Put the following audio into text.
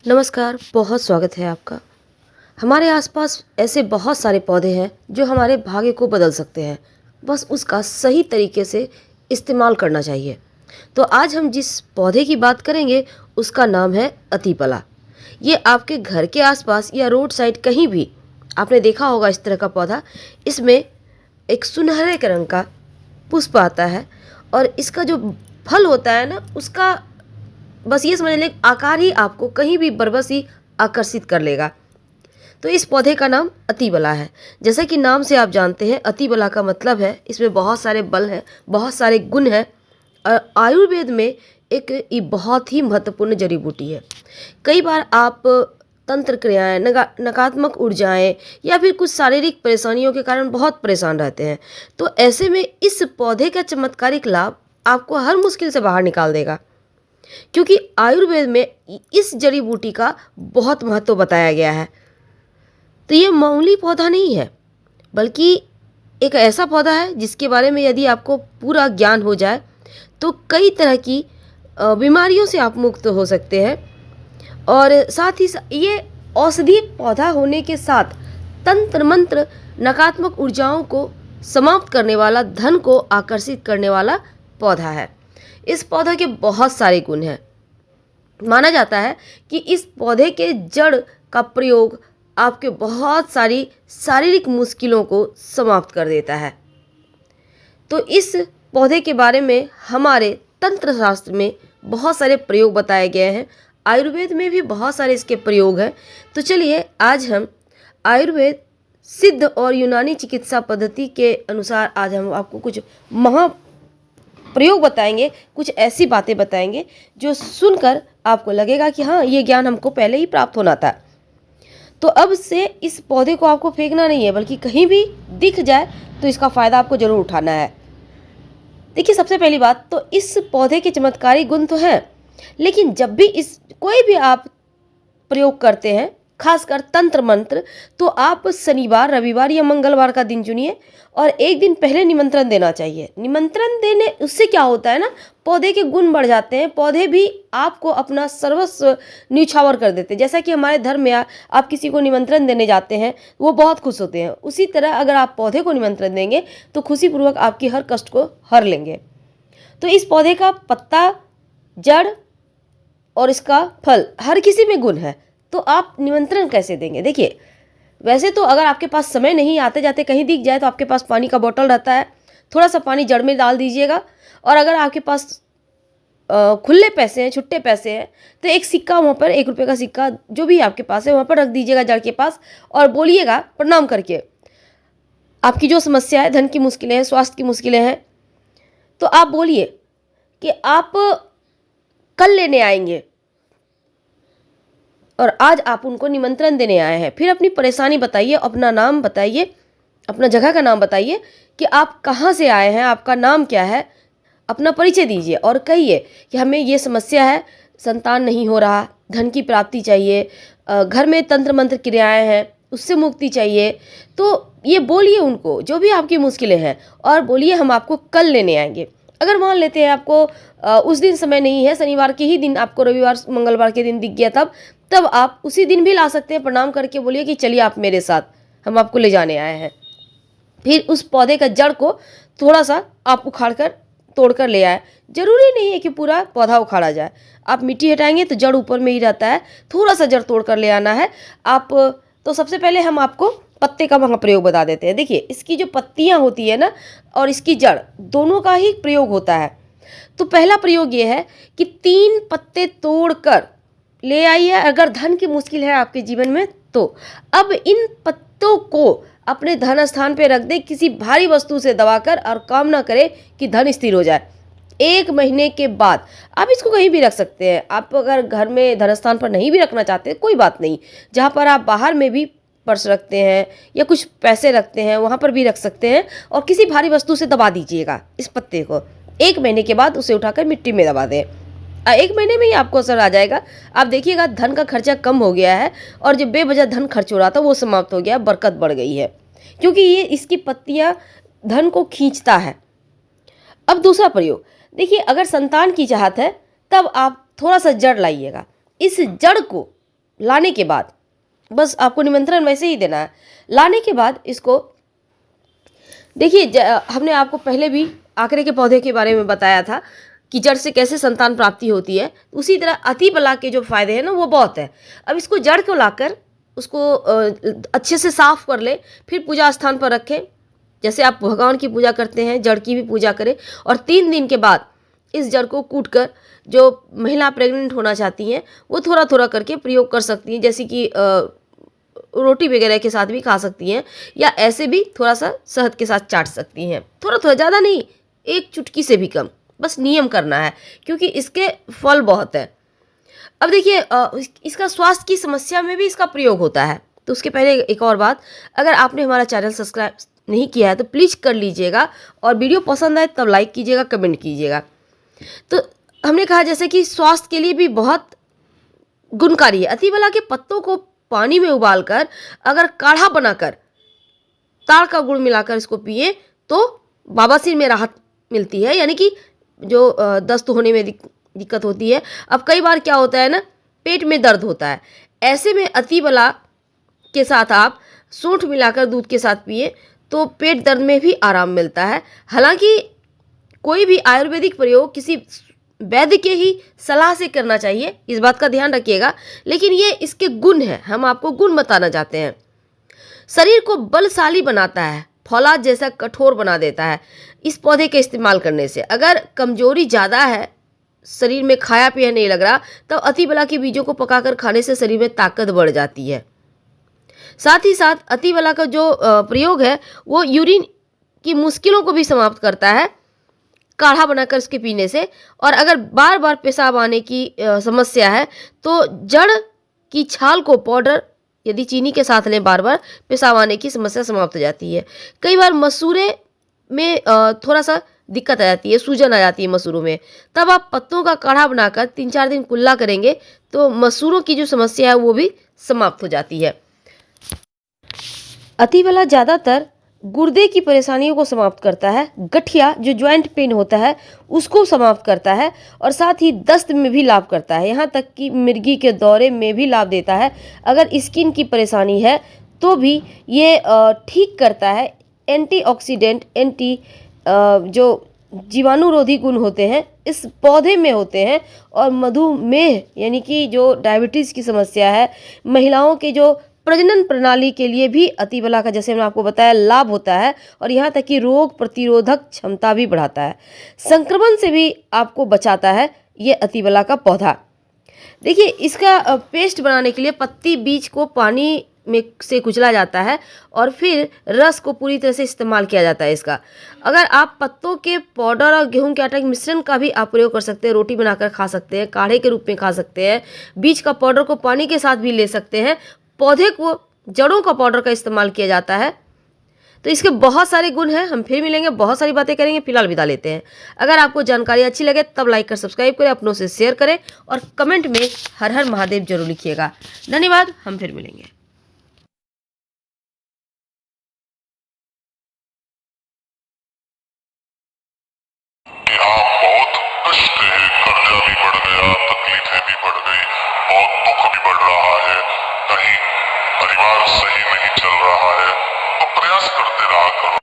नमस्कार, बहुत स्वागत है आपका। हमारे आसपास ऐसे बहुत सारे पौधे हैं जो हमारे भाग्य को बदल सकते हैं। बस उसका सही तरीके से इस्तेमाल करना चाहिए। तो आज हम जिस पौधे की बात करेंगे उसका नाम है अतीपला। ये आपके घर के आसपास या रोड साइड कहीं भी आपने देखा होगा इस तरह का पौधा। इसमें एक सुनहरे रंग का पुष्प आता है और इसका जो फल होता है ना उसका बस ये समझ लें आकार ही आपको कहीं भी बरबस ही आकर्षित कर लेगा। तो इस पौधे का नाम अतिबला है। जैसा कि नाम से आप जानते हैं अतिबला का मतलब है इसमें बहुत सारे बल हैं, बहुत सारे गुण हैं। और आयुर्वेद में एक ये बहुत ही महत्वपूर्ण जड़ी बूटी है। कई बार आप तंत्र क्रियाएं, नकारात्मक ऊर्जाएं या फिर कुछ शारीरिक परेशानियों के कारण बहुत परेशान रहते हैं। तो ऐसे में इस पौधे का चमत्कारिक लाभ आपको हर मुश्किल से बाहर निकाल देगा, क्योंकि आयुर्वेद में इस जड़ी बूटी का बहुत महत्व बताया गया है। तो ये मामूली पौधा नहीं है, बल्कि एक ऐसा पौधा है जिसके बारे में यदि आपको पूरा ज्ञान हो जाए तो कई तरह की बीमारियों से आप मुक्त हो सकते हैं। और साथ ही ये औषधि पौधा होने के साथ तंत्र मंत्र नकारात्मक ऊर्जाओं को समाप्त करने वाला, धन को आकर्षित करने वाला पौधा है। इस पौधे के बहुत सारे गुण हैं। माना जाता है कि इस पौधे के जड़ का प्रयोग आपके बहुत सारी शारीरिक मुश्किलों को समाप्त कर देता है। तो इस पौधे के बारे में हमारे तंत्र शास्त्र में बहुत सारे प्रयोग बताए गए हैं। आयुर्वेद में भी बहुत सारे इसके प्रयोग हैं। तो चलिए आज हम आयुर्वेद, सिद्ध और यूनानी चिकित्सा पद्धति के अनुसार आज हम आपको कुछ महा प्रयोग बताएंगे, कुछ ऐसी बातें बताएंगे जो सुनकर आपको लगेगा कि हाँ, ये ज्ञान हमको पहले ही प्राप्त होना था। तो अब से इस पौधे को आपको फेंकना नहीं है, बल्कि कहीं भी दिख जाए तो इसका फ़ायदा आपको ज़रूर उठाना है। देखिए, सबसे पहली बात तो इस पौधे के चमत्कारी गुण तो हैं, लेकिन जब भी इस कोई भी आप प्रयोग करते हैं, खासकर तंत्र मंत्र, तो आप शनिवार, रविवार या मंगलवार का दिन चुनिए और एक दिन पहले निमंत्रण देना चाहिए। निमंत्रण देने उससे क्या होता है ना, पौधे के गुण बढ़ जाते हैं। पौधे भी आपको अपना सर्वस्व न्यौछावर कर देते हैं। जैसा कि हमारे धर्म में आप किसी को निमंत्रण देने जाते हैं, वो बहुत खुश होते हैं। उसी तरह अगर आप पौधे को निमंत्रण देंगे तो खुशीपूर्वक आपकी हर कष्ट को हर लेंगे। तो इस पौधे का पत्ता, जड़ और इसका फल हर किसी में गुण है। तो आप निमंत्रण कैसे देंगे? देखिए, वैसे तो अगर आपके पास समय नहीं, आते जाते कहीं दिख जाए, तो आपके पास पानी का बोतल रहता है, थोड़ा सा पानी जड़ में डाल दीजिएगा। और अगर आपके पास खुले पैसे हैं, छुट्टे पैसे हैं, तो एक सिक्का वहाँ पर, 1 रुपये का सिक्का जो भी आपके पास है वहाँ पर रख दीजिएगा जड़ के पास और बोलिएगा प्रणाम करके, आपकी जो समस्या है, धन की मुश्किलें हैं, स्वास्थ्य की मुश्किलें हैं, तो आप बोलिए कि आप कल लेने आएंगे और आज आप उनको निमंत्रण देने आए हैं। फिर अपनी परेशानी बताइए, अपना नाम बताइए, अपना जगह का नाम बताइए कि आप कहाँ से आए हैं, आपका नाम क्या है, अपना परिचय दीजिए और कहिए कि हमें ये समस्या है, संतान नहीं हो रहा, धन की प्राप्ति चाहिए, घर में तंत्र मंत्र क्रियाएं हैं, उससे मुक्ति चाहिए। तो ये बोलिए उनको जो भी आपकी मुश्किलें हैं और बोलिए हम आपको कल लेने आएंगे। अगर मान लेते हैं आपको उस दिन समय नहीं है, शनिवार के ही दिन आपको, रविवार मंगलवार के दिन दिख गया, तब आप उसी दिन भी ला सकते हैं। प्रणाम करके बोलिए कि चलिए आप मेरे साथ, हम आपको ले जाने आए हैं। फिर उस पौधे का जड़ को थोड़ा सा आप उखाड़ कर, तोड़ कर ले आए। जरूरी नहीं है कि पूरा पौधा उखाड़ा जाए, आप मिट्टी हटाएंगे तो जड़ ऊपर में ही रहता है, थोड़ा सा जड़ तोड़ कर ले आना है आप। तो सबसे पहले हम आपको पत्ते का वहाँ प्रयोग बता देते हैं। देखिए, इसकी जो पत्तियाँ होती है ना और इसकी जड़, दोनों का ही प्रयोग होता है। तो पहला प्रयोग ये है कि 3 पत्ते तोड़कर ले आइए अगर धन की मुश्किल है आपके जीवन में तो। अब इन पत्तों को अपने धन स्थान पे रख दें, किसी भारी वस्तु से दबाकर, और कामना करें कि धन स्थिर हो जाए। 1 महीने के बाद आप इसको कहीं भी रख सकते हैं। आप अगर घर में धन स्थान पर नहीं भी रखना चाहते कोई बात नहीं, जहाँ पर आप बाहर में भी पर्स रखते हैं या कुछ पैसे रखते हैं वहाँ पर भी रख सकते हैं और किसी भारी वस्तु से दबा दीजिएगा इस पत्ते को। 1 महीने के बाद उसे उठाकर मिट्टी में दबा दें। 1 महीने में ही आपको असर आ जाएगा। आप देखिएगा धन का खर्चा कम हो गया है और जो बेवजह धन खर्च हो रहा था वो समाप्त हो गया, बरकत बढ़ गई है, क्योंकि ये इसकी पत्तियां धन को खींचता है। अब दूसरा प्रयोग देखिए, अगर संतान की चाहत है तब आप थोड़ा सा जड़ लाइएगा। इस जड़ को लाने के बाद, बस आपको निमंत्रण वैसे ही देना है। लाने के बाद इसको देखिए, हमने आपको पहले भी आंकड़े के पौधे के बारे में बताया था कि जड़ से कैसे संतान प्राप्ति होती है। उसी तरह अति बला के जो फायदे हैं ना, वो बहुत है। अब इसको जड़ को लाकर उसको अच्छे से साफ कर ले, फिर पूजा स्थान पर रखें। जैसे आप भगवान की पूजा करते हैं, जड़ की भी पूजा करें। और 3 दिन के बाद इस जड़ को कूटकर, जो महिला प्रेग्नेंट होना चाहती हैं वो थोड़ा थोड़ा करके प्रयोग कर सकती हैं, जैसे कि रोटी वगैरह के साथ भी खा सकती हैं, या ऐसे भी थोड़ा सा शहद के साथ चाट सकती हैं। थोड़ा थोड़ा, ज़्यादा नहीं, एक चुटकी से भी कम, बस नियम करना है, क्योंकि इसके फल बहुत है। अब देखिए, इसका स्वास्थ्य की समस्या में भी इसका प्रयोग होता है। तो उसके पहले एक और बात, अगर आपने हमारा चैनल सब्सक्राइब नहीं किया है तो प्लीज़ कर लीजिएगा, और वीडियो पसंद आए तब लाइक कीजिएगा, कमेंट कीजिएगा। तो हमने कहा जैसे कि स्वास्थ्य के लिए भी बहुत गुणकारी है। अतिबला के पत्तों को पानी में उबालकर अगर काढ़ा बनाकर ताड़ का गुड़ मिलाकर इसको पिए तो बवासीर में राहत मिलती है, यानी कि जो दस्त होने में दिक्कत होती है। अब कई बार क्या होता है ना, पेट में दर्द होता है, ऐसे में अतिबला के साथ आप सूंठ मिलाकर दूध के साथ पिए तो पेट दर्द में भी आराम मिलता है। हालांकि कोई भी आयुर्वेदिक प्रयोग किसी वैद्य के ही सलाह से करना चाहिए, इस बात का ध्यान रखिएगा। लेकिन ये इसके गुण हैं, हम आपको गुण बताना चाहते हैं। शरीर को बलशाली बनाता है, फौलाद जैसा कठोर बना देता है इस पौधे के इस्तेमाल करने से। अगर कमजोरी ज़्यादा है, शरीर में खाया पिया नहीं लग रहा, तब अतिबला के बीजों को पकाकर खाने से शरीर में ताकत बढ़ जाती है। साथ ही साथ अतिबला का जो प्रयोग है वो यूरिन की मुश्किलों को भी समाप्त करता है काढ़ा बनाकर उसके पीने से। और अगर बार बार पेशाब आने की समस्या है तो जड़ की छाल को पाउडर यदि चीनी के साथ लें बार बार, पेशाब आने की समस्या समाप्त हो जाती है। कई बार मसूरे में थोड़ा सा दिक्कत आ जाती है, सूजन आ जाती है मसूरों में, तब आप पत्तों का काढ़ा बनाकर 3-4 दिन कुल्ला करेंगे तो मसूरों की जो समस्या है वो भी समाप्त हो जाती है। अतिबला ज़्यादातर गुर्दे की परेशानियों को समाप्त करता है, गठिया जो ज्वाइंट पेन होता है उसको समाप्त करता है, और साथ ही दस्त में भी लाभ करता है, यहाँ तक कि मिर्गी के दौरे में भी लाभ देता है। अगर स्किन की परेशानी है तो भी ये ठीक करता है। एंटीऑक्सीडेंट, जो जीवाणुरोधी गुण होते हैं इस पौधे में होते हैं। और मधुमेह यानी कि जो डायबिटीज़ की समस्या है, महिलाओं के जो प्रजनन प्रणाली के लिए भी अतिबला का, जैसे मैंने आपको बताया, लाभ होता है। और यहाँ तक कि रोग प्रतिरोधक क्षमता भी बढ़ाता है, संक्रमण से भी आपको बचाता है ये अतिबला का पौधा। देखिए, इसका पेस्ट बनाने के लिए पत्ती बीज को पानी में से कुचला जाता है और फिर रस को पूरी तरह से इस्तेमाल किया जाता है इसका। अगर आप पत्तों के पाउडर और गेहूं के आटे के मिश्रण का भी आप प्रयोग कर सकते हैं, रोटी बनाकर खा सकते हैं, काढ़े के रूप में खा सकते हैं। बीज का पाउडर को पानी के साथ भी ले सकते हैं। पौधे को जड़ों का पाउडर का इस्तेमाल किया जाता है। तो इसके बहुत सारे गुण हैं। हम फिर मिलेंगे, बहुत सारी बातें करेंगे। फिलहाल विदा लेते हैं। अगर आपको जानकारी अच्छी लगे तब लाइक कर सब्सक्राइब करें, अपनों से शेयर करें और कमेंट में हर हर महादेव जरूर लिखिएगा। धन्यवाद, हम फिर मिलेंगे। कि आप बहुत कष्ट है, कर्जा भी बढ़ गया, तकलीफें भी बढ़ गई, बहुत दुख भी बढ़ रहा है, कहीं परिवार सही नहीं चल रहा है, तो प्रयास करते रहा करो।